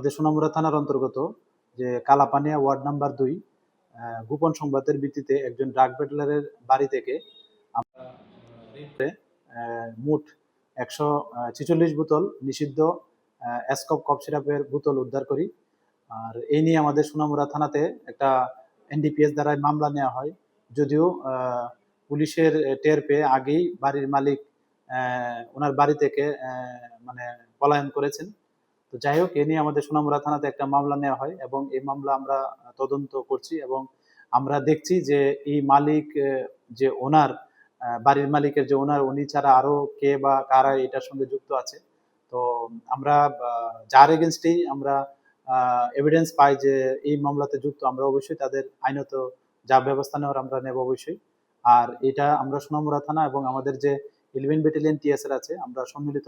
আমাদের সোনামুড়া থানার অন্তর্গত যে কালাপানিয়া ওয়ার্ড নাম্বার 2 গোপন সংবাদের ভিত্তিতে একজন ড্রাগ পেডলারের বাড়ি থেকে মোট 146 বোতল নিষিদ্ধ অ্যাসকপ কফ সিরাপের বোতল উদ্ধার করি। আর এই নিয়ে আমাদের সোনামুড়া থানাতে একটা এনডিপিএস দ্বারা মামলা নেওয়া হয়। যদিও পুলিশের টের পেয়ে আগেই বাড়ির মালিক ওনার বাড়ি থেকে মানে পলায়ন করেছেন। তো যাই হোক, এ নিয়ে আমাদের সোনামুড়া থানাতে একটা মামলা নেওয়া হয় এবং এই মামলা আমরা তদন্ত করছি এবং আমরা দেখছি যে এই মালিক যে ওনার বাড়ির মালিকের যে ওনার উনি ছাড়া আরো কে বা কারা এটার সঙ্গে যুক্ত আছে। তো আমরা যার এগেনস্টেই আমরা এভিডেন্স পাই যে এই মামলাতে যুক্ত, আমরা অবশ্যই তাদের আইনত যা ব্যবস্থা নেওয়ার আমরা নেব অবশ্যই। আর এটা আমরা সোনামুড়া থানা এবং আমাদের যে 11 ব্যাটালিয়ন টিএসআর আছে, আমরা সম্মিলিত